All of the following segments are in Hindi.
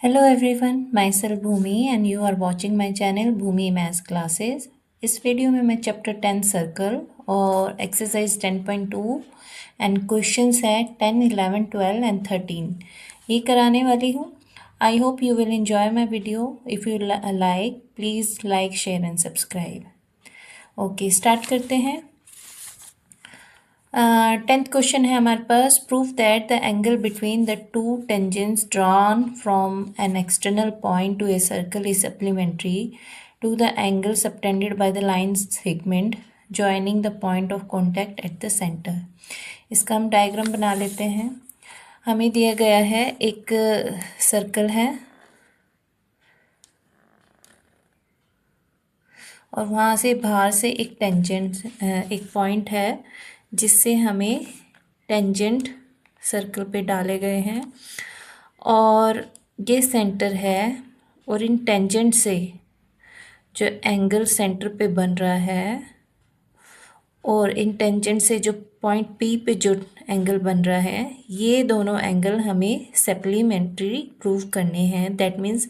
Hello everyone, myself Bhumi and you are watching my channel Bhumi Maths Classes। इस वीडियो में मैं चैप्टर 10 सर्कल और एक्सरसाइज 10.2 एंड क्वेश्चंस है 10, 11, 12 एंड 13 ये कराने वाली हूँ। I hope you will enjoy my video. If you like please like share and subscribe. Okay, start करते हैं। 10th क्वेश्चन है हमारे पास। Prove that the angle between the two tangents drawn from an external point to a circle is supplementary to the angle subtended by the line segment joining the point of contact at the centre. इसका हम डायग्राम बना लेते हैं। हमें दिया गया है एक सर्कल है और वहाँ से बाहर से एक टेंजेंट एक पॉइंट है जिससे हमें टेंजेंट सर्कल पे डाले गए हैं और ये सेंटर है और इन टेंजेंट से जो एंगल सेंटर पे बन रहा है और इन टेंजेंट से जो पॉइंट पी पे जो एंगल बन रहा है ये दोनों एंगल हमें सप्लीमेंट्री प्रूव करने हैं। दैट मीन्स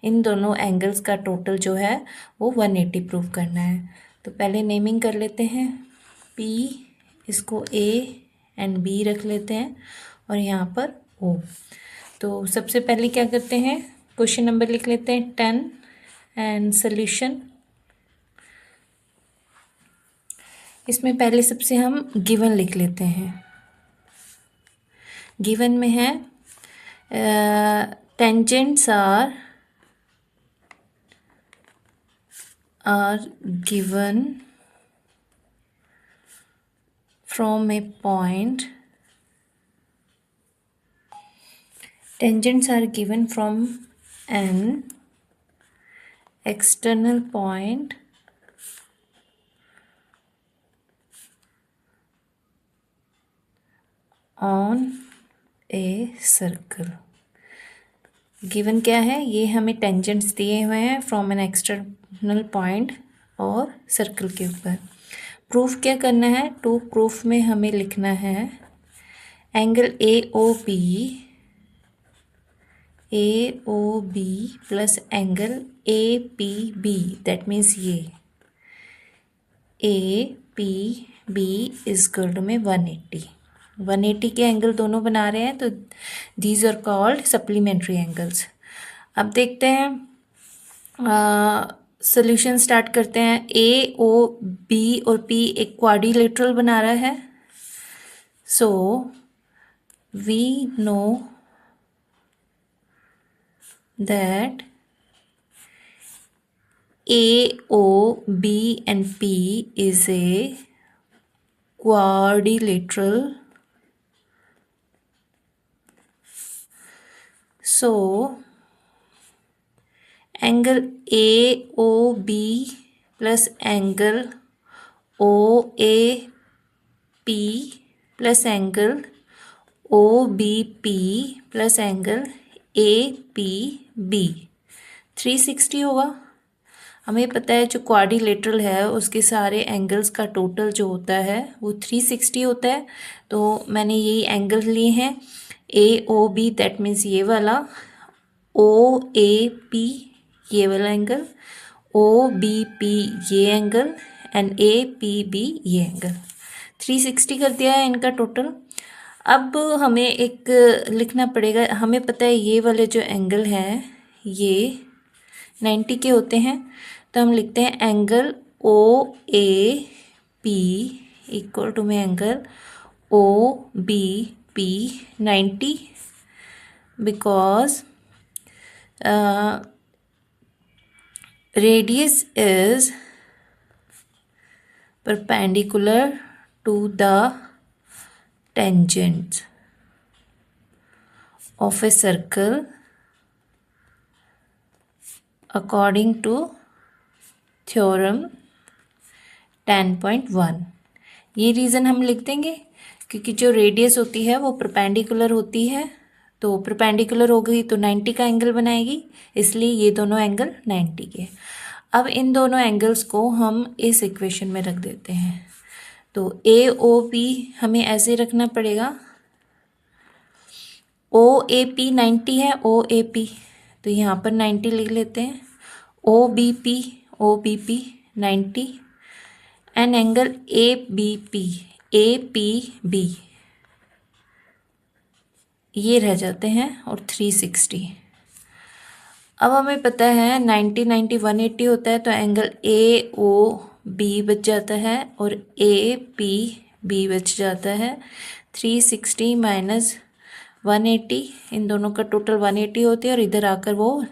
इन दोनों एंगल्स का टोटल जो है वो 180 प्रूव करना है। तो पहले नेमिंग कर लेते हैं। पी, इसको ए एंड बी रख लेते हैं और यहाँ पर ओ। तो सबसे पहले क्या करते हैं, क्वेश्चन नंबर लिख लेते हैं 10 एंड सॉल्यूशन। इसमें पहले सबसे हम गिवन लिख लेते हैं। गिवन में है tangents are given from a point. Tangents are given from an external point on a circle. Given क्या है, ये हमें टेंजेंट्स दिए हुए हैं फ्रॉम एन एक्सटर्नल पॉइंट और सर्कल के ऊपर। प्रूफ क्या करना है, टू प्रूफ में हमें लिखना है angle A O B plus angle A P B. That means ये A P B is equal to में 180 के एंगल दोनों बना रहे हैं, तो these are called supplementary angles. अब देखते हैं, सोल्यूशन स्टार्ट करते हैं। ए ओ बी और पी एक क्वाड्रिलेटरल बना रहा है, so we know that A O B and P is a quadrilateral, so angle AOB plus angle OAP plus angle OBP plus angle APB 360 होगा। हमें पता है जो क्वाड्रिलेटरल है उसके सारे एंगल्स का टोटल जो होता है वो 360 होता है। तो मैंने यही एंगल लिए हैं, A O B that means ये वाला, ओ ए पी ये वाला एंगल, ओ बी पी ये angle and A P B ये एंगल। 360 कर दिया है इनका टोटल। अब हमें एक लिखना पड़ेगा, हमें पता है ये वाले जो एंगल हैं ये 90 के होते हैं, तो हम लिखते हैं angle O A P equal to में angle O B P 90 because radius is perpendicular to the tangents of a circle according to theorem 10.1। ये रीज़न हम लिख देंगे क्योंकि जो रेडियस होती है वो परपेंडिकुलर होती है, तो परपेंडिकुलर हो गई तो 90 का एंगल बनाएगी, इसलिए ये दोनों एंगल 90 के। अब इन दोनों एंगल्स को हम इस इक्वेशन में रख देते हैं। तो ए ओ पी हमें ऐसे रखना पड़ेगा, ओ ए पी 90 है, ओ ए पी तो यहाँ पर 90 लिख लेते हैं। O B P 90 and angle A P B ये रह जाते हैं और 360। अब हमें पता है 90 180 होता है, तो एंगल ए ओ बी बच जाता है और ए पी बी बच जाता है। 360 माइनस 180, इन दोनों का टोटल 180 होती है और इधर आकर वो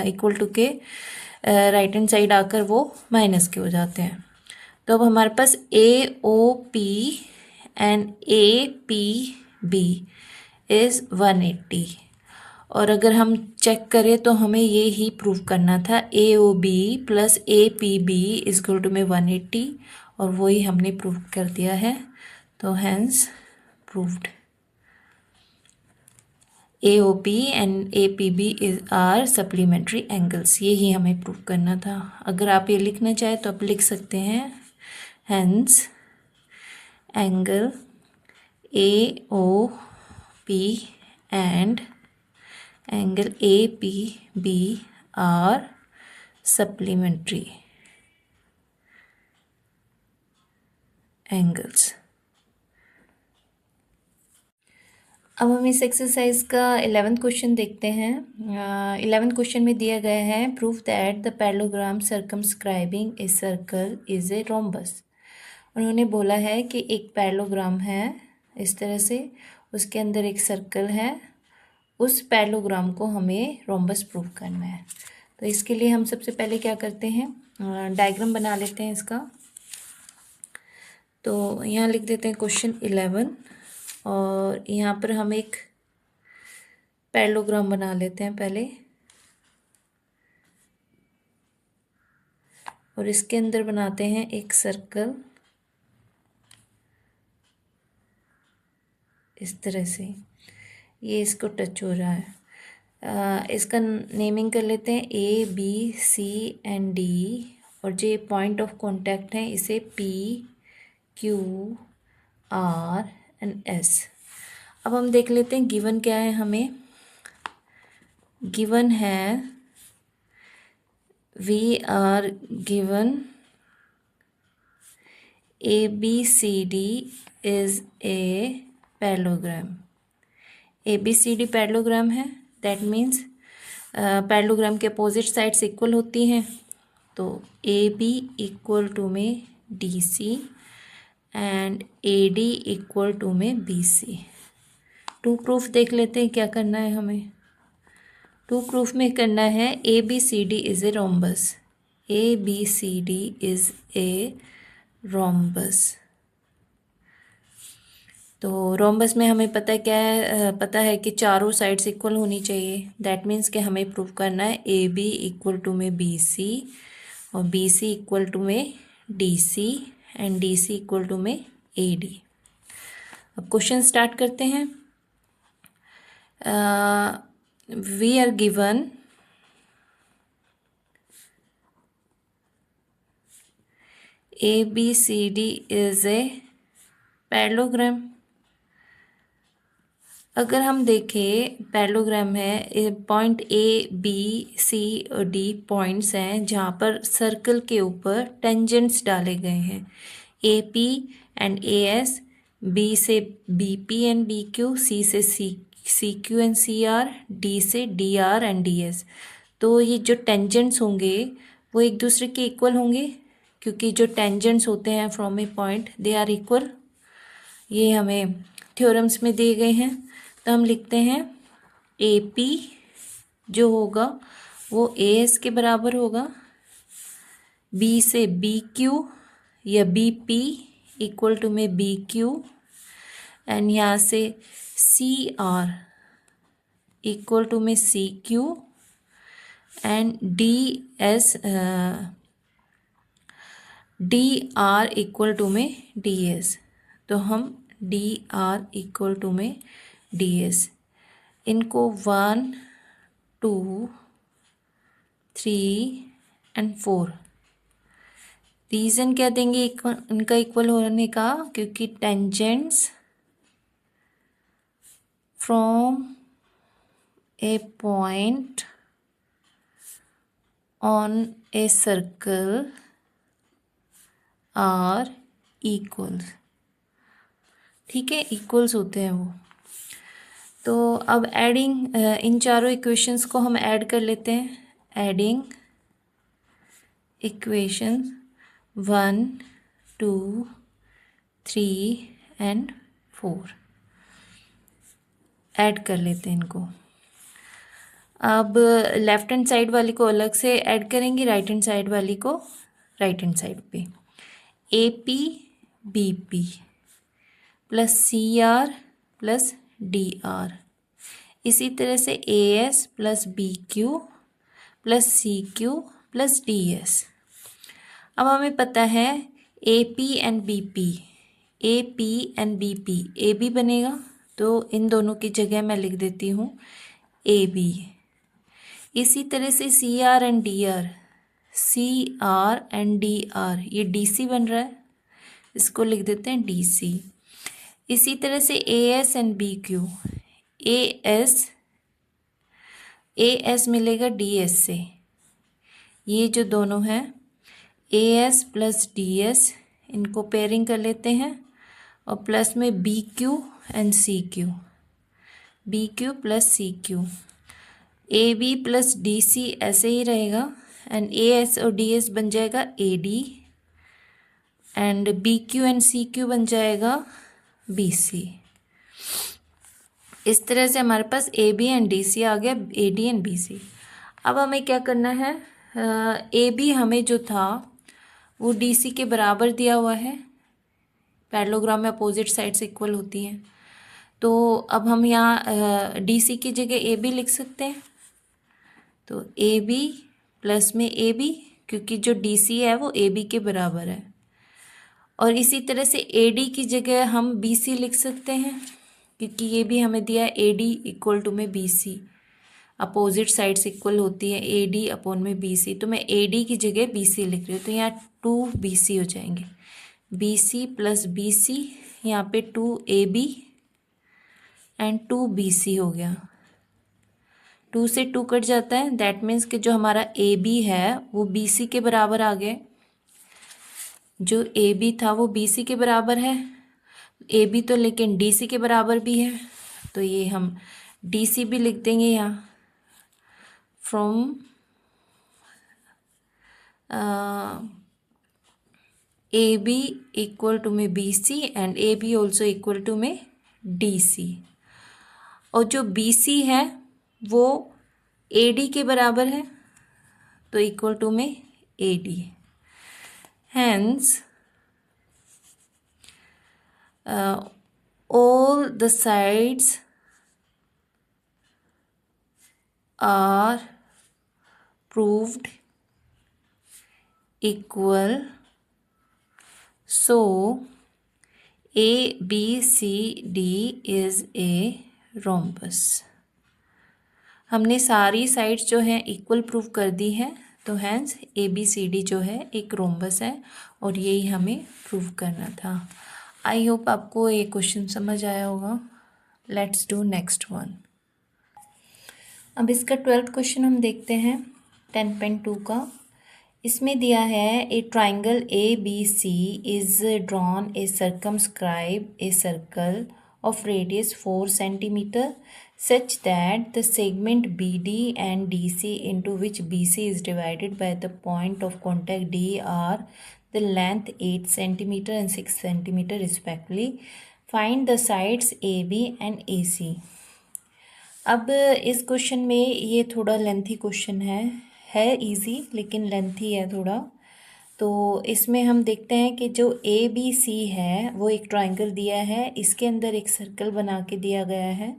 इक्वल टू के राइट हैंड साइड आकर वो माइनस के हो जाते हैं। तो अब हमारे पास A O P and A P B is 180। और अगर हम चेक करें तो हमें ये ही प्रूव करना था, A O B plus A P B is equal to में 180, और वही हमने प्रूव कर दिया है। तो hence proved A O P and A P B is are supplementary angles, ये ही हमें प्रूव करना था। अगर आप ये लिखना चाहें तो आप लिख सकते हैं, hence angle A O P and angle A P B R supplementary angles. अब हम इस एक्सरसाइज का 11th क्वेश्चन देखते हैं। 11th क्वेश्चन में दिया गया है, prove that the parallelogram circumscribing A circle is a rhombus. उन्होंने बोला है कि एक पैरेललोग्राम है इस तरह से, उसके अंदर एक सर्कल है, उस पैरेललोग्राम को हमें रोम्बस प्रूव करना है। तो इसके लिए हम सबसे पहले क्या करते हैं, डायग्राम बना लेते हैं इसका। तो यहाँ लिख देते हैं क्वेश्चन 11 और यहाँ पर हम एक पैरेललोग्राम बना लेते हैं पहले, और इसके अंदर बनाते हैं एक सर्कल इस तरह से, ये इसको टच हो रहा है। इसका नेमिंग कर लेते हैं A B C and D, और जो पॉइंट ऑफ कांटेक्ट है इसे P Q R and S. अब हम देख लेते हैं गिवन क्या है हमें। गिवन है we are given A B C D is a parallelogram. A B C D parallelogram है, दैट मीन्स पैरेललोग्राम के अपोजिट साइड्स इक्वल होती हैं। तो ए बी इक्वल टू में D C and A D equal to में बी सी। टू प्रूफ देख लेते हैं क्या करना है हमें। टू प्रूफ में करना है A B C D is a rhombus. A B C D is a rhombus. तो रोम्बस में हमें पता है क्या है, पता है कि चारों साइड्स इक्वल होनी चाहिए। दैट मीन्स कि हमें प्रूव करना है ए बी इक्वल टू में बी सी और बी सी इक्वल टू में D C and D C equal to में ए डी। अब क्वेश्चन स्टार्ट करते हैं। We are given A B C D is a parallelogram. अगर हम देखें पैरेललोग्राम है, पॉइंट ए बी सी और डी पॉइंट्स हैं जहाँ पर सर्कल के ऊपर टेंजेंट्स डाले गए हैं, A P and A S, B से B P and B Q, C से C Q and C R, D से D R and D S. तो ये जो टेंजेंट्स होंगे वो एक दूसरे के इक्वल होंगे, क्योंकि जो टेंजेंट्स होते हैं from a point they are equal. ये हमें थ्योरम्स में दिए गए हैं। तो हम लिखते हैं ए पी जो होगा वो ए एस के बराबर होगा, बी से बी क्यू या बी पी इक्वल टू में बी क्यू, एंड यहाँ से सी आर इक्वल टू में C Q and D S D R equal to में डी एस। तो हम डी आर इक्वल टू में डी एस, इनको 1 2 3 एंड 4 रीज़न क्या देंगे इनका इक्वल होने का, क्योंकि tangents from a point on a circle are equals. ठीक है, इक्वल्स होते हैं वो। तो अब एडिंग इन चारों इक्वेशंस को हम ऐड कर लेते हैं। एडिंग इक्वेशंस 1 2 3 एंड 4 ऐड कर लेते हैं इनको। अब लेफ्ट हैंड साइड वाली को अलग से ऐड करेंगे, राइट हैंड साइड वाली को राइट हैंड साइड पे। A P B P plus C R plus D R, इसी तरह से A S plus B Q plus C Q plus D S. अब हमें पता है A P and B P, A P and B P, A B बनेगा तो इन दोनों की जगह मैं लिख देती हूँ ए बी। इसी तरह से C R and D R, C R and D R, ये डी सी बन रहा है, इसको लिख देते हैं डी सी। इसी तरह से A S and B Q, A S मिलेगा डी एस से, ये जो दोनों हैं A S plus D S, इनको पेयरिंग कर लेते हैं और प्लस में B Q and C Q, B Q plus C Q. A B plus D C ऐसे ही रहेगा एंड ए एस और डी एस बन जाएगा A D and B Q and C Q बन जाएगा बी सी। इस तरह से हमारे पास A B and D C आ गया, A D and B C. अब हमें क्या करना है, ए बी हमें जो था वो डी सी के बराबर दिया हुआ है, पैरेललोग्राम में अपोजिट साइड्स इक्वल होती हैं, तो अब हम यहाँ डी सी की जगह ए बी लिख सकते हैं। तो ए बी प्लस में ए बी, क्योंकि जो डी सी है वो ए बी के बराबर है, और इसी तरह से ए डी की जगह हम बी सी लिख सकते हैं, क्योंकि ये भी हमें दिया है ए डी इक्वल टू में B C, opposite sides equal होती है ए डी अपॉन में बी सी, तो मैं ए डी की जगह बी सी लिख रही हूँ, तो यहाँ 2 बी सी हो जाएंगे, B C plus B C, यहाँ पे 2 A B and 2 B C हो गया। 2 से 2 कट जाता है, दैट मीन्स कि जो हमारा ए बी है वो बी सी के बराबर आ गए, जो ए बी था वो बी सी के बराबर है, ए बी तो लेकिन डी सी के बराबर भी है, तो ये हम डी सी भी लिख देंगे यहाँ। From A B equal to में B C and A B also equal to में डी सी, और जो बी सी है वो ए डी के बराबर है, तो इक्वल टू में A D. Hence all the sides are proved equal, so A B C D is a rhombus। हमने सारी साइड्स जो हैं इक्वल प्रूव कर दी हैं, तो hence A B C D जो है एक रोम्बस है, और यही हमें प्रूव करना था। आई होप आपको ये क्वेश्चन समझ आया होगा। Let's do next one. अब इसका 12th क्वेश्चन हम देखते हैं 10.2 का। इसमें दिया है a triangle A B C is drawn a circumscribe a circle of radius 4 centimeter such that the segment BD and DC into which BC is divided by the point of contact D are the length 8 centimeter and 6 centimeter respectively. Find the sides AB and AC. अब इस क्वेश्चन में ये थोड़ा लेंथी क्वेश्चन है इजी लेकिन लेंथी है थोड़ा। तो इसमें हम देखते हैं कि जो ए बी सी है वो एक ट्राइंगल दिया है, इसके अंदर एक सर्कल बना के दिया गया है,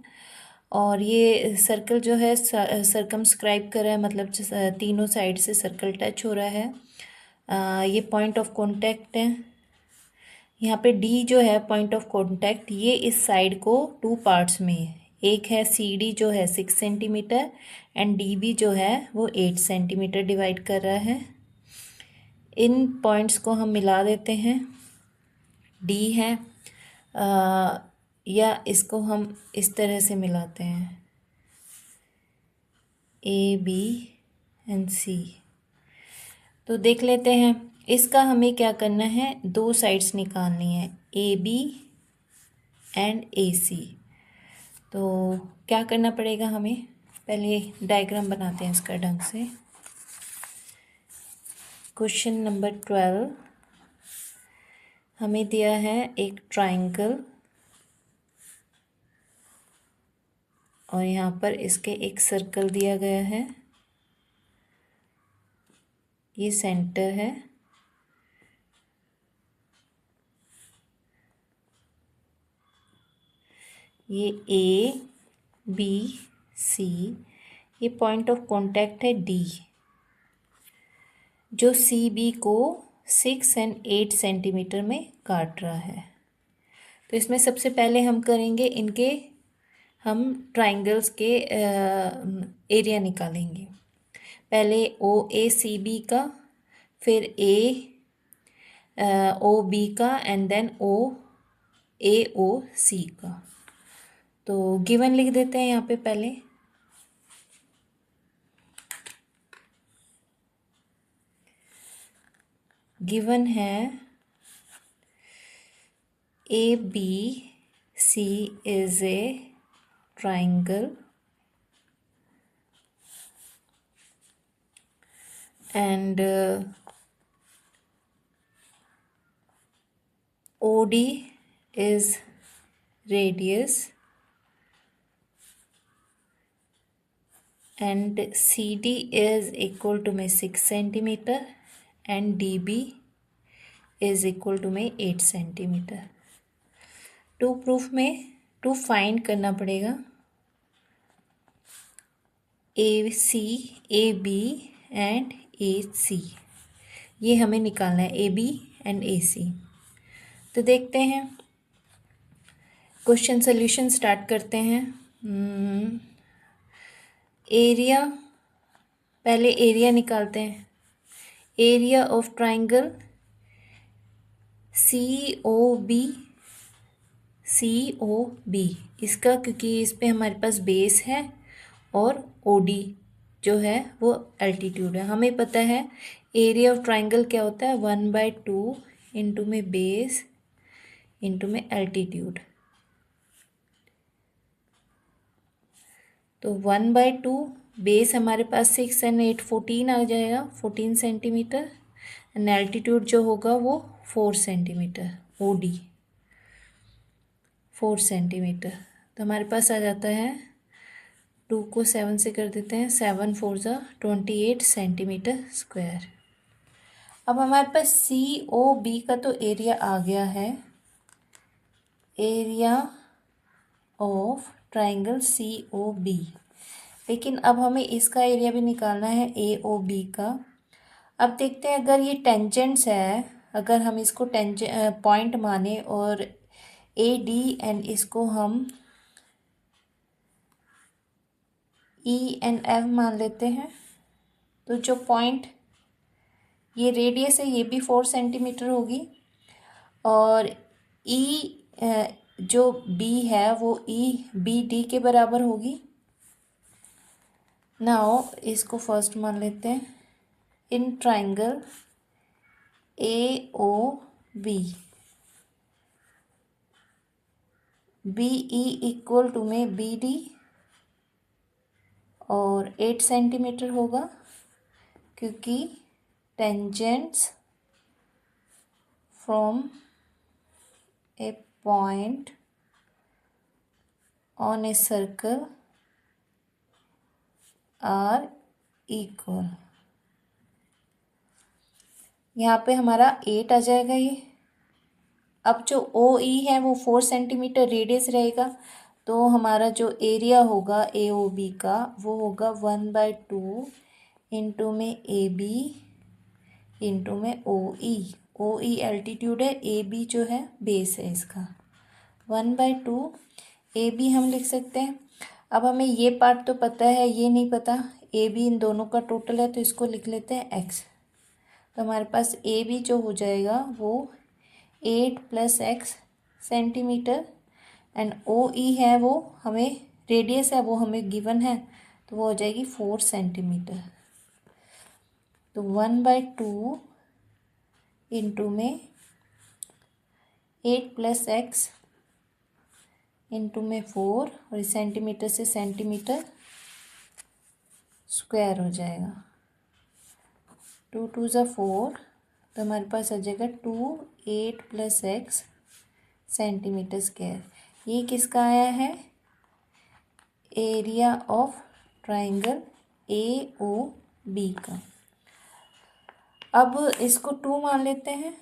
और ये सर्कल जो है सर्कमस्क्राइब कर रहा है, मतलब तीनों साइड से सर्कल टच हो रहा है। ये पॉइंट ऑफ कांटेक्ट है, यहाँ पे डी जो है पॉइंट ऑफ कांटेक्ट, ये इस साइड को 2 पार्ट्स में है, एक है सी डी जो है 6 सेंटीमीटर एंड डी बी जो है वो 8 सेंटीमीटर डिवाइड कर रहा है। इन पॉइंट्स को हम मिला देते हैं, डी है या इसको हम इस तरह से मिलाते हैं, ए बी एंड सी, तो देख लेते हैं, इसका हमें क्या करना है, दो साइड्स निकालनी है, ए बी एंड ए सी। तो क्या करना पड़ेगा हमें, पहले डायग्राम बनाते हैं इसका ढंग से। क्वेश्चन नंबर 12 हमें दिया है एक ट्राइंगल और यहाँ पर इसके एक सर्कल दिया गया है, ये सेंटर है, ये ए बी सी, ये पॉइंट ऑफ कांटेक्ट है डी, जो सी बी को 6 और 8 सेंटीमीटर में काट रहा है। तो इसमें सबसे पहले हम करेंगे इनके, हम ट्राइंगल्स के एरिया निकालेंगे। पहले ओ ए सी बी का, फिर ए ओ बी का, एंड देन ओ ए ओ सी का। तो गिवन लिख देते हैं यहाँ पे पहले। गिवन है A B C is a triangle and OD is radius and CD is equal to 6 centimeter and DB is equal to 8 centimeter। To proof में टू फाइंड करना पड़ेगा ए सी, ए बी एंड ए सी, ये हमें निकालना है, ए बी एंड ए सी। तो देखते हैं, क्वेश्चन सोल्यूशन स्टार्ट करते हैं। एरिया, पहले एरिया निकालते हैं। Area of triangle C O B, C O B, इसका क्योंकि इस पे हमारे पास बेस है और ओ डी जो है वो एल्टीट्यूड है। हमें पता है एरिया ऑफ ट्राइंगल क्या होता है, 1/2 इंटू में बेस इंटू में एल्टीट्यूड। तो 1/2 बेस हमारे पास 6 और 8 14 आ जाएगा, 14 सेंटीमीटर, एंड एल्टीट्यूड जो होगा वो 4 सेंटीमीटर, ओ डी 4 सेंटीमीटर। तो हमारे पास आ जाता है, 2 को 7 से कर देते हैं, 7 4 ज़ा 28 सेंटीमीटर स्क्वायर। अब हमारे पास सी ओ बी का तो एरिया आ गया है, area of triangle C O B, लेकिन अब हमें इसका एरिया भी निकालना है, ए ओ बी का। अब देखते हैं, अगर ये टेंजेंट्स है, अगर हम इसको पॉइंट माने और ए डी एंड इसको हम ई एंड एफ मान लेते हैं, तो जो पॉइंट ये रेडियस है ये भी 4 सेंटीमीटर होगी, और ई जो बी है वो ई बी डी के बराबर होगी। नाउ इसको फर्स्ट मान लेते हैं, in triangle A O B, B E equal to में बी डी और 8 सेंटीमीटर होगा, क्योंकि tangents from a point on a circle are equal. यहाँ पे हमारा 8 आ जाएगा ये। अब जो ओ ई है वो 4 सेंटीमीटर रेडियस रहेगा, तो हमारा जो एरिया होगा ए ओ बी का वो होगा 1/2 इंटू में ए बी इंटू में ओ ई। ओ ई एल्टीट्यूड है, ए बी जो है बेस है इसका, 1/2 ए बी हम लिख सकते हैं। अब हमें ये पार्ट तो पता है, ये नहीं पता, ए बी इन दोनों का टोटल है, तो इसको लिख लेते हैं एक्स। तो हमारे पास ए बी जो हो जाएगा वो 8 + x सेंटीमीटर, एंड ओ ई है वो हमें रेडियस है वो हमें गिवन है, तो वो हो जाएगी 4 सेंटीमीटर। तो 1/2 इंटू में 8 + x इंटू में 4 और सेंटीमीटर से सेंटीमीटर स्क्वायर हो जाएगा। 2 2 ज़ा 4, तो हमारे पास आ जाएगा 2 8 + x सेंटीमीटर स्क्वायर। ये किसका आया है? एरिया ऑफ ट्राइंगल AOB का। अब इसको 2 मान लेते हैं।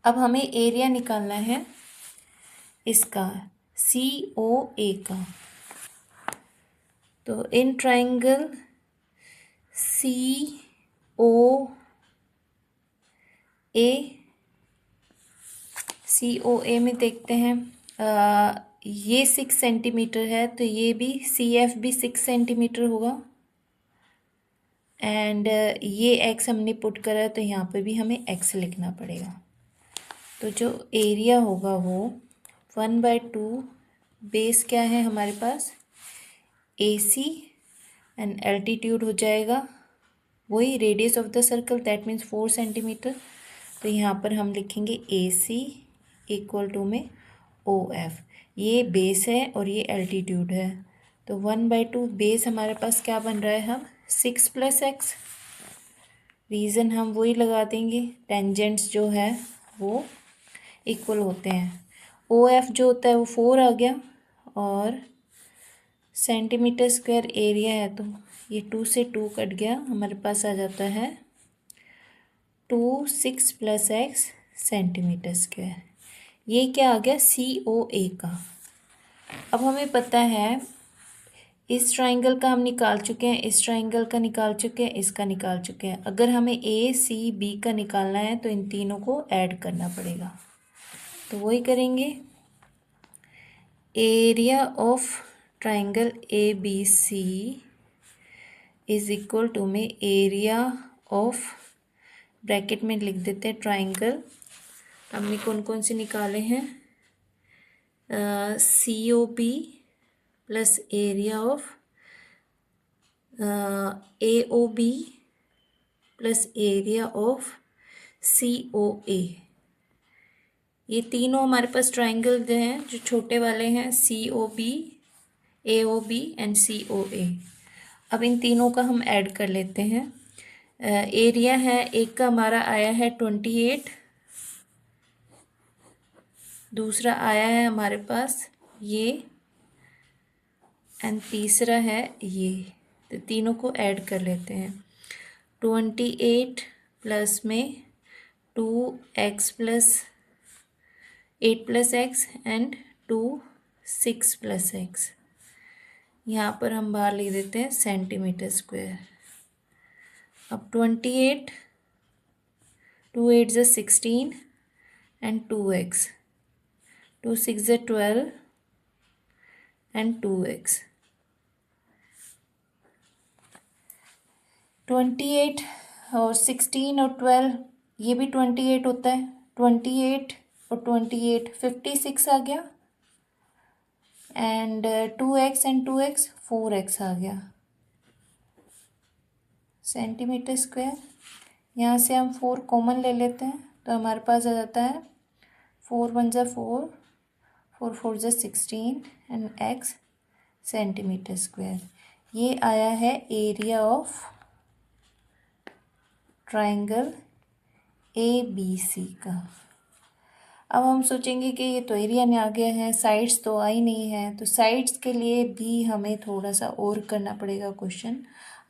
अब हमें एरिया निकालना है इसका COA का। तो इन ट्राइंगल COA में देखते हैं, ये 6 सेंटीमीटर है, तो ये भी CF भी 6 सेंटीमीटर होगा। एंड ये x हमने पुट करा है, तो यहाँ पे भी हमें x लिखना पड़ेगा। तो जो एरिया होगा वो 1/2 बेस क्या है हमारे पास? AC एंड एल्टीट्यूड हो जाएगा वही radius of the circle, that means 4 centimetre. तो यहाँ पर हम लिखेंगे AC = में OF। ये बेस है और ये एल्टीट्यूड है। तो 1/2 बेस हमारे पास क्या बन रहा है? हम 6 + x। रीज़न हम वही लगा देंगे, टेंजेंट्स जो है वो इक्वल होते हैं। OF जो होता है वो 4 आ गया, और सेंटीमीटर स्क्वायर एरिया है, तो ये 2 से 2 कट गया, हमारे पास आ जाता है 2 6 + x सेंटीमीटर स्क्वायर। ये क्या आ गया? COA का। अब हमें पता है इस ट्राइंगल का हम निकाल चुके हैं, इस ट्राइंगल का निकाल चुके हैं, इसका निकाल चुके हैं। अगर हमें ACB का निकालना है तो इन तीनों को ऐड करना पड़ेगा। तो वही करेंगे। एरिया ऑफ ट्राइंगल ABC = में एरिया ऑफ, ब्रैकेट में लिख देते हैं ट्राइंगल। हमने कौन कौन से निकाले हैं? COP plus area of AOB plus area of COA। ये तीनों हमारे पास ट्राइंगल जो हैं, जो छोटे वाले हैं, COP, AOB एंड COA। अब इन तीनों का हम ऐड कर लेते हैं। एरिया है एक का हमारा आया है 28, दूसरा आया है हमारे पास ये, एंड तीसरा है ये। तो तीनों को ऐड कर लेते हैं। 28 प्लस में 2x + 8 + x एंड 2 6 + x। यहाँ पर हम बाहर लिख देते हैं सेंटीमीटर स्क्वायर। अब 28, 2 8 = 16 एंड 2x, 2 6 = 12 एंड 2x। 28 और 16 और 12, ये भी 28 होता है। 28 और 28 56 आ गया, and 2x and 2x 4x आ गया सेंटीमीटर स्क्वायर। यहाँ से हम 4 कॉमन ले लेते हैं, तो हमारे पास आ जाता है 4 1 = 4, 4 4 = 16 एंड x सेंटीमीटर स्क्वायर। ये आया है एरिया ऑफ ट्राइंगल ABC का। अब हम सोचेंगे कि ये तो एरिया नहीं आ गया है, साइड्स तो आई नहीं है, तो साइड्स के लिए भी हमें थोड़ा सा और करना पड़ेगा क्वेश्चन।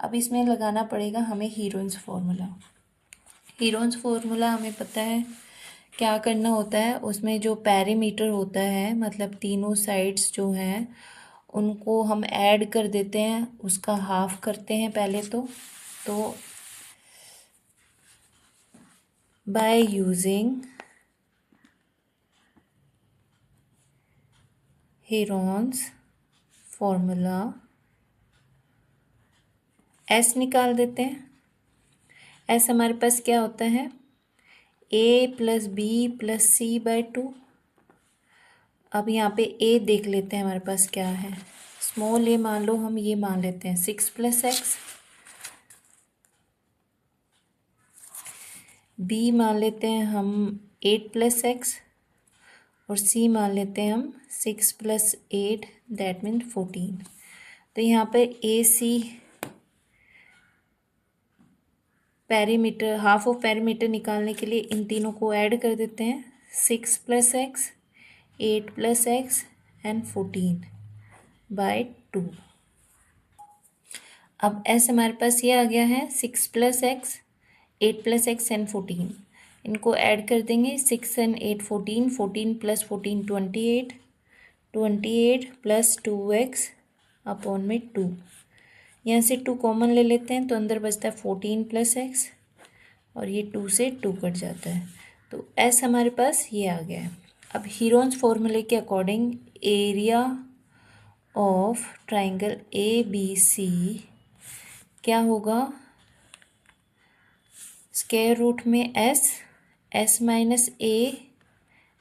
अब इसमें लगाना पड़ेगा हमें हीरोइंस फार्मूला। हीरोइंस फार्मूला हमें पता है क्या करना होता है। उसमें जो पैरीमीटर होता है, मतलब तीनों साइड्स जो हैं उनको हम ऐड कर देते हैं, उसका हाफ करते हैं पहले तो by using heroines formula S निकाल देते हैं। S हमारे पास क्या होता है? A + B + C/2। अब यहाँ पे A देख लेते हैं हमारे पास क्या है। स्मॉल a मान लो, हम ये मान लेते हैं 6 + x बी मान लेते हैं हम 8 + x और सी मान लेते हैं हम 6 + 8 दैट मीन 14। तो यहाँ पे ए सी पेरीमीटर, हाफ ऑफ पेरीमीटर निकालने के लिए इन तीनों को ऐड कर देते हैं। 6 + x, 8 + x एंड 14/2। अब एस हमारे पास ये आ गया है 6 + x, 8 + x एंड 14। इनको ऐड कर देंगे 6 एंड 8 14, 14 + 14 28, 28 + 2x अपॉन में 2। यहाँ से 2 कॉमन ले लेते हैं तो अंदर बचता है 14 + x और ये 2 से 2 कट जाता है। तो एस हमारे पास ये आ गया है। अब हीरोन्स फॉर्मूले के according area of triangle A B C क्या होगा, स्क्वायर रूट में s, s minus a,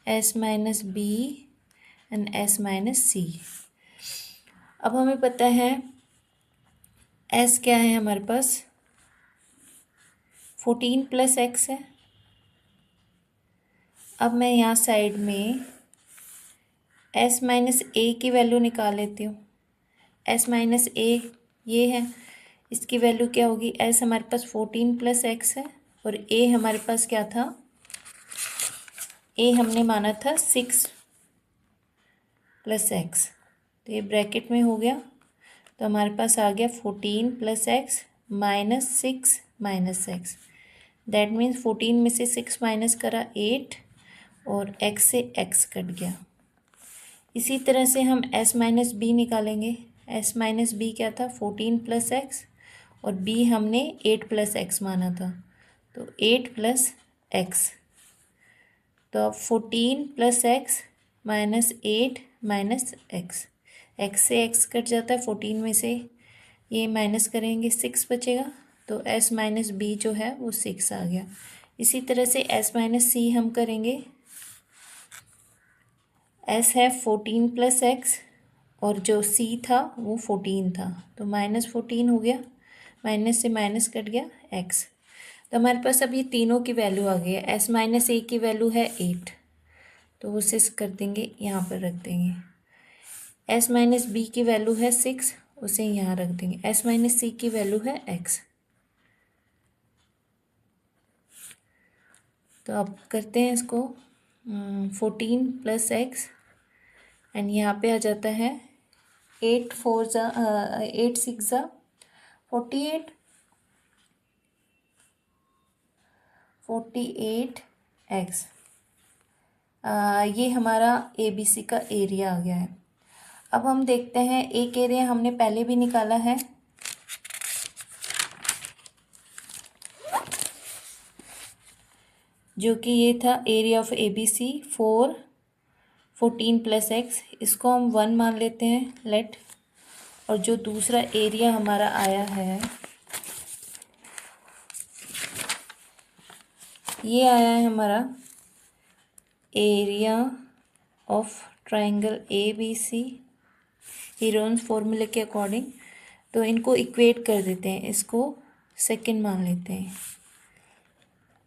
s minus b and s minus c. अब हमें पता है एस क्या है हमारे पास, 14 + x है। अब मैं यहाँ साइड में एस माइनस ए की वैल्यू निकाल लेती हूँ। एस माइनस ए ये है, इसकी वैल्यू क्या होगी, एस हमारे पास 14 + x है और ए हमारे पास क्या था, ए हमने माना था 6 + x। तो ये ब्रैकेट में हो गया, तो हमारे पास आ गया 14 + x minus 6 minus x। That means 14 में से 6 माइनस करा 8 और x से x कट गया। इसी तरह से हम s माइनस बी निकालेंगे। s माइनस बी क्या था, 14 + x और b हमने 8 + x माना था, तो 8 + x। तो अब 14 + x minus 8 minus x, x से x कट जाता है, 14 में से ये माइनस करेंगे 6 बचेगा, तो s माइनस बी जो है वो 6 आ गया। इसी तरह से s माइनस सी हम करेंगे। s है 14 + x और जो c था वो 14 था, तो -14 हो गया, माइनस से माइनस कट गया x। तो हमारे पास अब ये तीनों की वैल्यू आ गई है। s माइनस ए की वैल्यू है 8, तो उसे कर देंगे यहाँ पर रख देंगे। s माइनस बी की वैल्यू है 6, उसे यहाँ रख देंगे। s माइनस सी की वैल्यू है x। तो अब करते हैं इसको 14 + x एंड यहाँ पे आ जाता है 8 4 ज़ा 8 6 ज़ा 48, 48x। ये हमारा ए बी सी का एरिया आ गया है। अब हम देखते हैं, एक एरिया हमने पहले भी निकाला है, जो कि ये था area of A B C 14 + x। इसको हम 1 मान लेते हैं लेट। और जो दूसरा एरिया हमारा आया है ये आया है हमारा area of triangle A B C Heron's फॉर्मूले के अकॉर्डिंग। तो इनको इक्वेट कर देते हैं, इसको सेकंड मान लेते हैं।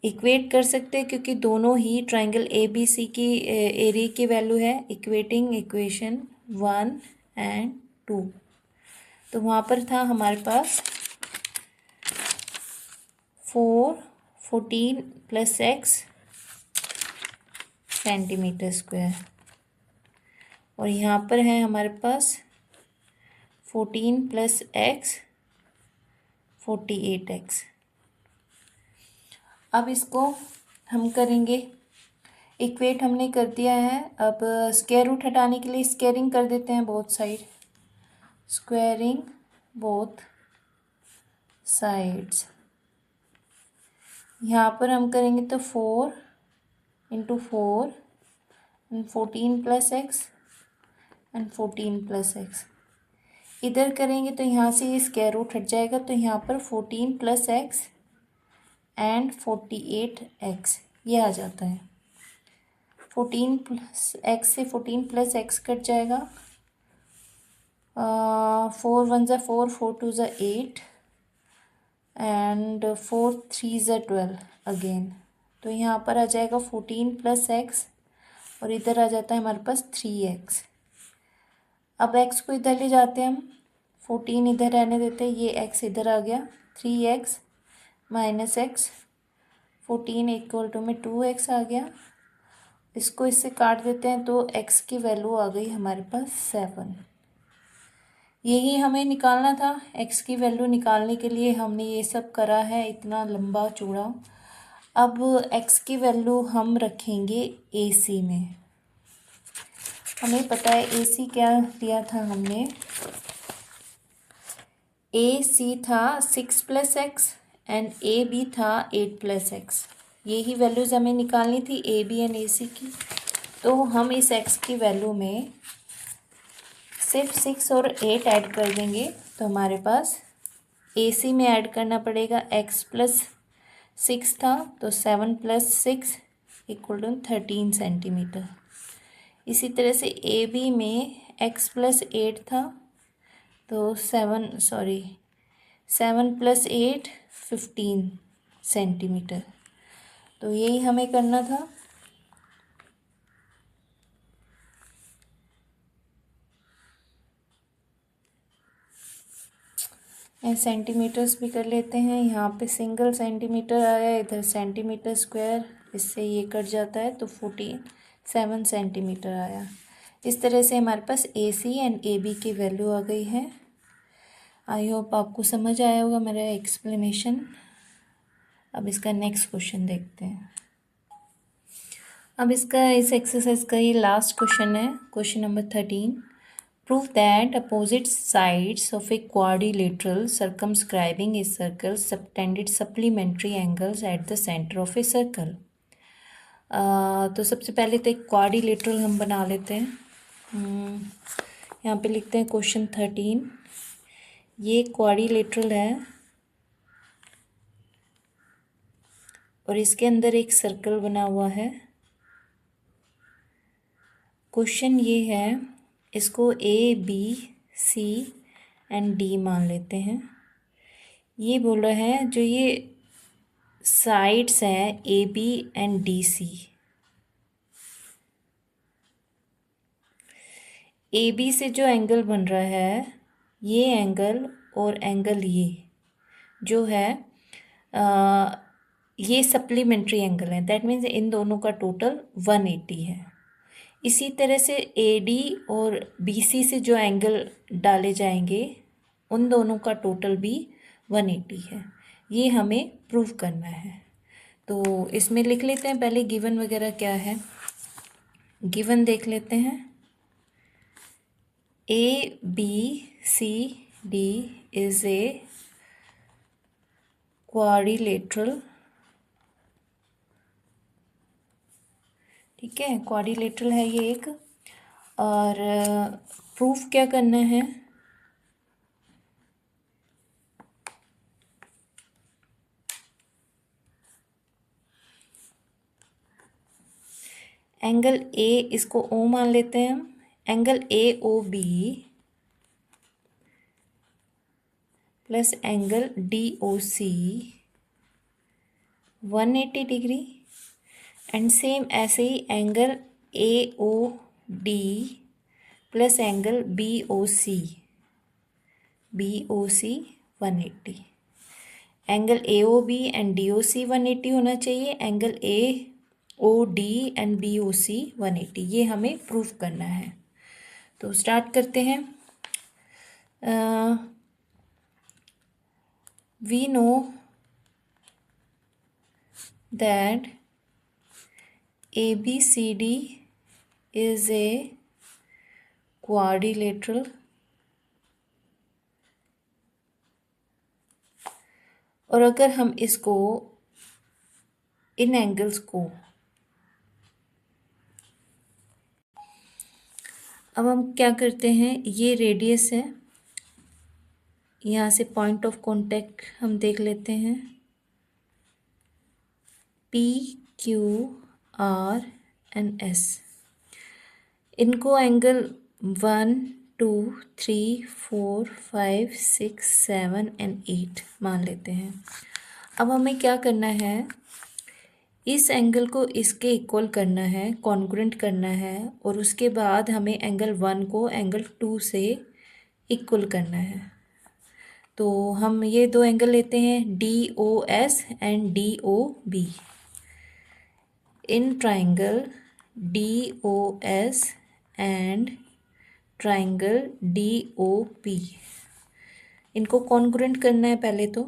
इक्वेट कर सकते हैं क्योंकि दोनों ही ट्राइंगल ए बी सी की एरिया की वैल्यू है। Equating equation 1 and 2। तो वहाँ पर था हमारे पास 14 + x cm², और यहाँ पर है हमारे पास 14 + x 48x। अब इसको हम करेंगे, इक्वेट हमने कर दिया है। अब स्क्वायर रूट हटाने के लिए स्क्वायरिंग कर देते हैं both side, squaring both sides. यहाँ पर हम करेंगे तो 4 × 4 एंड 14 + x एंड 14 + x। इधर करेंगे तो यहाँ से ये स्क्वायर रूट हट जाएगा, तो यहाँ पर 14 + x एंड 48x ये आ जाता है। 14 + x से 14 + x कट जाएगा। 4 1 ज़ा 4, 4 2 ज़ा 8 एंड 4 3 ज़ा 12 अगेन। तो यहाँ पर आ जाएगा 14 + x और इधर आ जाता है हमारे पास 3x। अब x को इधर ले जाते हैं हम, 14 इधर रहने देते हैं, ये x इधर आ गया, 3x - x, 14 = में 2x आ गया। इसको इससे काट देते हैं तो x की वैल्यू आ गई हमारे पास 7। यही हमें निकालना था। x की वैल्यू निकालने के लिए हमने ये सब करा है, इतना लंबा चौड़ा। अब x की वैल्यू हम रखेंगे AC में। हमें पता है AC क्या दिया था हमने, AC था 6 + x एंड AB था 8 + x। यही वैल्यूज़ हमें निकालनी थी AB एंड AC की। तो हम इस x की वैल्यू में सिर्फ 6 और 8 ऐड कर देंगे, तो हमारे पास AC में ऐड करना पड़ेगा। x + 6 था तो 7 + 6 = 13 सेंटीमीटर। इसी तरह से AB में x + 8 था तो 7 + 8 15 सेंटीमीटर। तो यही हमें करना था। सेंटीमीटर्स भी कर लेते हैं। यहाँ पे सिंगल सेंटीमीटर आया, इधर सेंटीमीटर स्क्वायर, इससे ये कट जाता है तो 7 सेंटीमीटर आया। इस तरह से हमारे पास AC एंड AB की वैल्यू आ गई है। आई होप आपको समझ आया होगा मेरा एक्सप्लेनेशन। अब इसका नेक्स्ट क्वेश्चन देखते हैं। अब इसका इस एक्सरसाइज का ये लास्ट क्वेश्चन है, question number 13। Prove that opposite sides of a quadrilateral circumscribing a circle subtended supplementary angles at the center of a circle। तो सबसे पहले तो एक क्वाड्रिलेटरल हम बना लेते हैं। यहाँ पे लिखते हैं क्वेश्चन 13। ये क्वाड्रिलेटरल है और इसके अंदर एक सर्कल बना हुआ है। क्वेश्चन ये है, इसको A B C and D मान लेते हैं। ये बोल रहा है जो ये साइड्स हैं AB एंड DC, AB से जो एंगल बन रहा है ये एंगल और एंगल ये जो है ये सप्लीमेंट्री एंगल है। दैट मीन्स इन दोनों का टोटल 180 है। इसी तरह से AD और BC से जो एंगल डाले जाएंगे उन दोनों का टोटल भी 180 है। ये हमें प्रूव करना है। तो इसमें लिख लेते हैं पहले गिवन वगैरह क्या है। गिवन देख लेते हैं। ABCD इज ए क्वाड्रिलेटरल, ठीक है, क्वाड्रिलेटरल है ये एक। और प्रूफ क्या करना है, एंगल A इसको O मान लेते हैं हम। Angle AOB plus angle DOC 180 degree and same ऐसे ही angle AOD plus angle BOC 180। Angle AOB and DOC 180 होना चाहिए, एंगल AOD एंड BOC 180। ये हमें प्रूफ करना है। तो स्टार्ट करते हैं। We know that ABCD is a quadrilateral और अगर हम इसको इन एंगल्स को अब हम क्या करते हैं, ये रेडियस है, यहाँ से पॉइंट ऑफ कांटेक्ट हम देख लेते हैं P Q R and S। इनको एंगल 1 2 3 4 5 6 7 एंड 8 मान लेते हैं। अब हमें क्या करना है, इस एंगल को इसके इक्वल करना है, कॉन्ग्रुएंट करना है, और उसके बाद हमें एंगल 1 को एंगल 2 से इक्वल करना है। तो हम ये दो एंगल लेते हैं, DOS and DOB। In triangle DOS and triangle DOB, इनको कॉन्ग्रुएंट करना है पहले तो।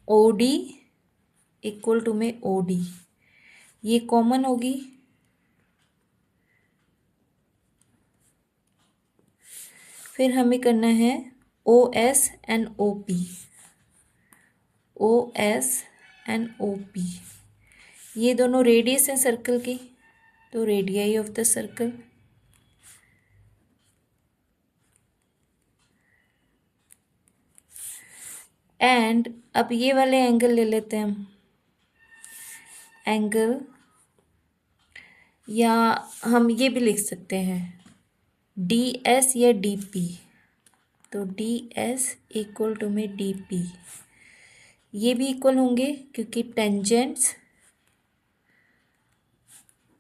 OD इक्वल टू में OD, ये कॉमन होगी, फिर हमें करना है OS and OP। OS and OP, ये दोनों रेडियस हैं सर्कल की, तो radii of the circle. And अब ये वाले एंगल ले लेते हैं हम, एंगल, या हम ये भी लिख सकते हैं DS या DP। तो DS इक्वल टू में DP, ये भी इक्वल होंगे क्योंकि tangents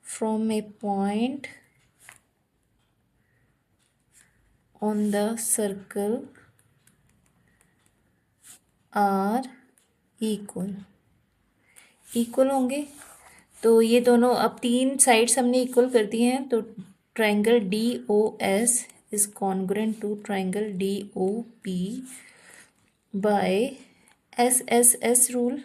from a point on the circle are equal होंगे। तो ये दोनों अब तीन साइड्स हमने इक्वल कर दिए हैं, तो triangle DOS is congruent to triangle DOP by SSS rule.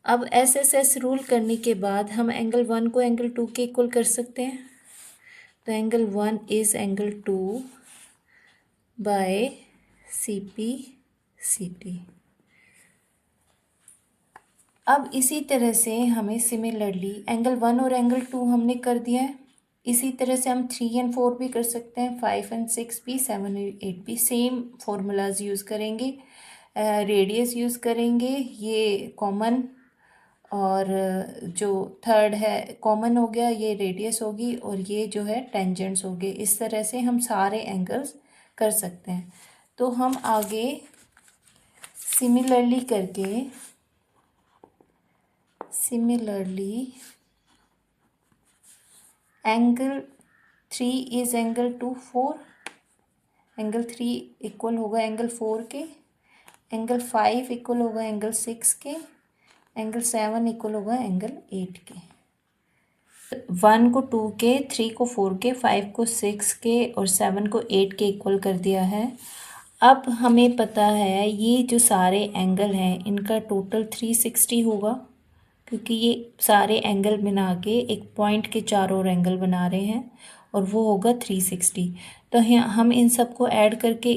अब SSS रूल करने के बाद हम एंगल 1 को एंगल 2 के इक्वल कर सकते हैं। तो angle 1 is angle 2 bye CP/CT। अब इसी तरह से हमें सिमिलरली एंगल 1 और एंगल 2 हमने कर दिया है, इसी तरह से हम 3 एंड 4 भी कर सकते हैं, 5 एंड 6 भी, 7 और 8 भी। सेम फॉर्मूलाज यूज़ करेंगे, रेडियस यूज़ करेंगे, ये कॉमन, और जो थर्ड है कॉमन हो गया, ये रेडियस होगी, और ये जो है टेंजेंट्स हो गए। इस तरह से हम सारे एंगल्स कर सकते हैं। तो हम आगे similarly angle 3 is angle 2 4, angle 3 equal होगा एंगल 4 के, एंगल 5 इक्वल होगा एंगल 6 के, एंगल 7 इक्वल होगा एंगल 8 के। 1 को 2 के, 3 को 4 के, 5 को 6 के और 7 को 8 के इक्वल कर दिया है। अब हमें पता है ये जो सारे एंगल हैं इनका टोटल 360 होगा, क्योंकि ये सारे एंगल बना के एक पॉइंट के चारों ओर एंगल बना रहे हैं, और वो होगा 360। तो हम इन सब को ऐड करके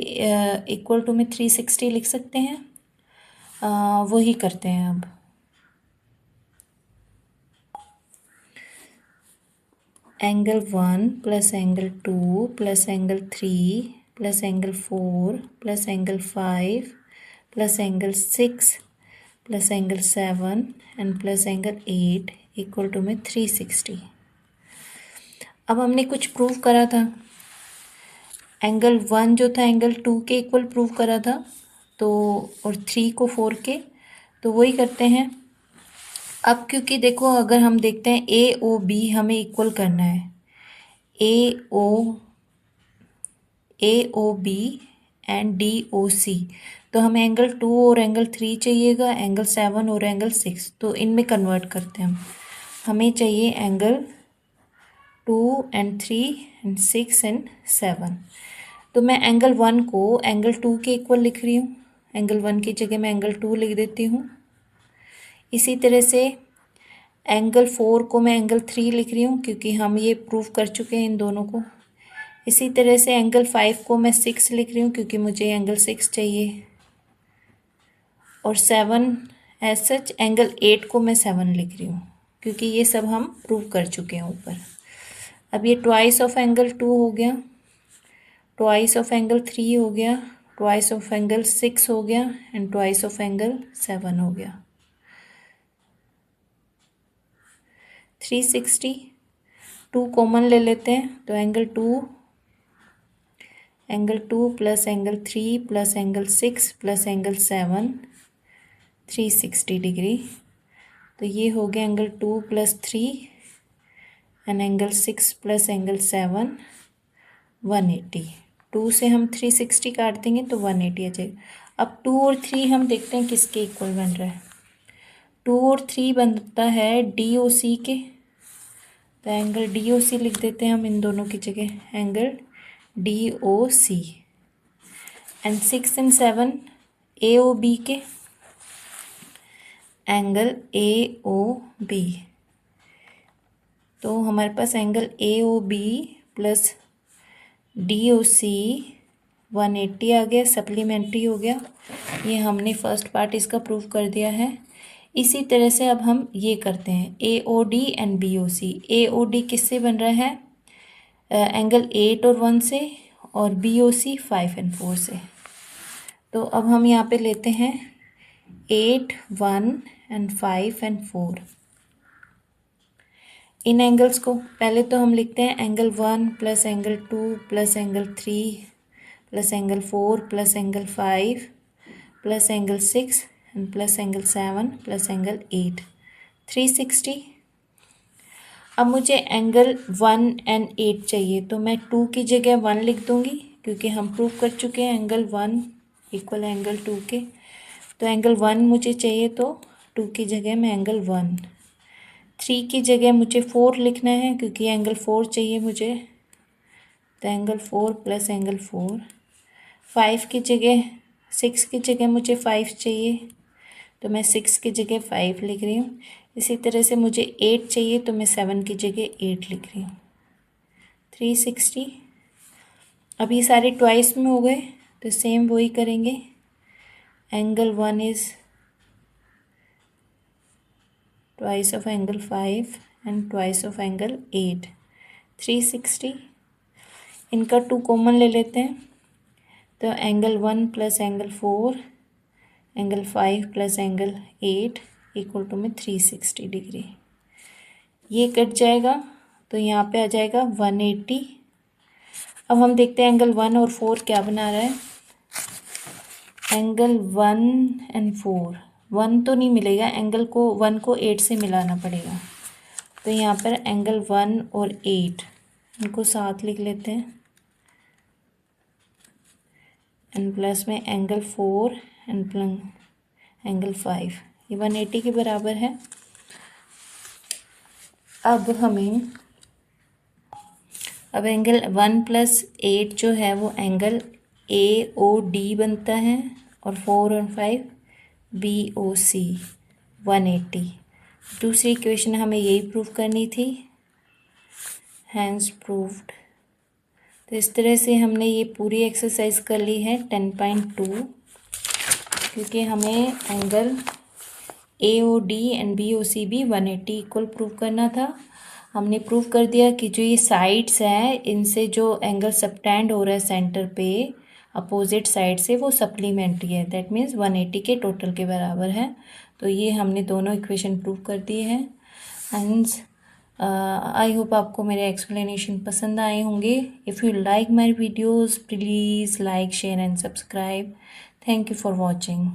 इक्वल टू में 360 लिख सकते हैं। वही करते हैं अब। Angle 1 plus angle 2 plus angle 3 plus angle 4 plus angle 5 plus angle 6 plus angle 7 and plus angle 8 equal to में 360। अब हमने कुछ प्रूव करा था, एंगल 1 जो था एंगल 2 के इक्वल प्रूव करा था, तो और 3 को 4 के, तो वही करते हैं। अब क्योंकि देखो अगर हम देखते हैं AOB हमें इक्वल करना है, AOB एंड DOC, तो हमें एंगल 2 और एंगल 3 चाहिएगा, एंगल 7 और एंगल 6, तो इनमें कन्वर्ट करते हैं हम। हमें चाहिए एंगल 2 एंड 3 एंड 6 एंड 7। तो मैं एंगल 1 को एंगल 2 के इक्वल लिख रही हूँ, एंगल 1 की जगह मैं एंगल 2 लिख देती हूँ। इसी तरह से एंगल 4 को मैं एंगल 3 लिख रही हूँ, क्योंकि हम ये प्रूव कर चुके हैं इन दोनों को। इसी तरह से एंगल 5 को मैं 6 लिख रही हूँ, क्योंकि मुझे एंगल 6 चाहिए, और 7 एज सच एंगल 8 को मैं 7 लिख रही हूँ, क्योंकि ये सब हम प्रूव कर चुके हैं ऊपर। अब ये ट्वाइस ऑफ एंगल 2 हो गया, ट्वाइस ऑफ एंगल 3 हो गया, ट्वाइस ऑफ एंगल 6 हो गया, एंड ट्वाइस ऑफ एंगल 7 हो गया। 360, 2 कॉमन ले लेते हैं, तो angle 2 plus angle 3 plus angle 6 plus angle 7 360 degree. तो ये हो गया एंगल 2 + 3 एंड एंगल 6 + एंगल 7 180। 2 से हम 360 काट देंगे तो 180 आ जाएगा। अब 2 और 3 हम देखते हैं किसके इक्वल बन रहा है। 2 और 3 बनता है DOC के, तो एंगल DOC लिख देते हैं हम इन दोनों की जगह, एंगल DOC। एंड 6 और 7 AOB के, एंगल AOB। तो हमारे पास एंगल AOB प्लस DOC 180 आ गया, सप्लीमेंट्री हो गया। ये हमने फर्स्ट पार्ट इसका प्रूव कर दिया है। इसी तरह से अब हम ये करते हैं AOD एंड BOC। AOD किससे बन रहा है, एंगल 8 और 1 से, और BOC 5 और 4 से। तो अब हम यहाँ पे लेते हैं 8, 1 एंड 5 और 4। इन एंगल्स को पहले तो हम लिखते हैं angle 1 plus angle 2 plus angle 3 plus angle 4 plus angle 5 plus angle 6 and plus angle 7 plus angle 8, 360। अब मुझे एंगल 1 एंड 8 चाहिए, तो मैं 2 की जगह 1 लिख दूंगी, क्योंकि हम प्रूव कर चुके हैं एंगल 1 इक्वल एंगल 2 के। तो एंगल 1 मुझे चाहिए, तो 2 की जगह मैं एंगल 1। 3 की जगह मुझे 4 लिखना है, क्योंकि एंगल 4 चाहिए मुझे, तो एंगल 4 प्लस एंगल 4। 5 की जगह 6 की जगह मुझे 5 चाहिए, तो मैं 6 की जगह 5 लिख रही हूँ। इसी तरह से मुझे 8 चाहिए, तो मैं 7 की जगह 8 लिख रही हूँ, 360। अब ये सारे ट्वाइस में हो गए, तो सेम वही करेंगे। Angle 1 is twice of angle 5 and twice of angle 8, 360। इनका 2 कॉमन ले लेते हैं, तो angle 1 plus angle 4 angle 5 plus angle 8 equal to में 360 डिग्री। ये कट जाएगा, तो यहाँ पे आ जाएगा 180। अब हम देखते हैं एंगल 1 और 4 क्या बना रहा है। एंगल 1 एंड 4, 1 तो नहीं मिलेगा, एंगल को 1 को 8 से मिलाना पड़ेगा। तो यहाँ पर एंगल 1 और 8 इनको साथ लिख लेते हैं, एंड प्लस में एंगल 4 एंड एंगल 5, ये 180 के बराबर है। अब एंगल 1 + 8 जो है वो एंगल AOD बनता है, और 4 और 5 BOC 180। दूसरी इक्वेशन हमें यही प्रूव करनी थी, हैंस प्रूव्ड। तो इस तरह से हमने ये पूरी एक्सरसाइज कर ली है 10.2, क्योंकि हमें एंगल AOD एंड BOC भी 180 इक्वल प्रूव करना था। हमने प्रूव कर दिया कि जो ये साइड्स हैं, इनसे जो एंगल सबटेंड हो रहा है सेंटर पे अपोजिट साइड से, वो सप्लीमेंट्री है, दैट मीन्स 180 के टोटल के बराबर है। तो ये हमने दोनों इक्वेशन प्रूव कर दिए हैं। एंड आई होप आपको मेरे एक्सप्लेनेशन पसंद आए होंगे। If you like my videos, please like, share and subscribe. Thank you for watching.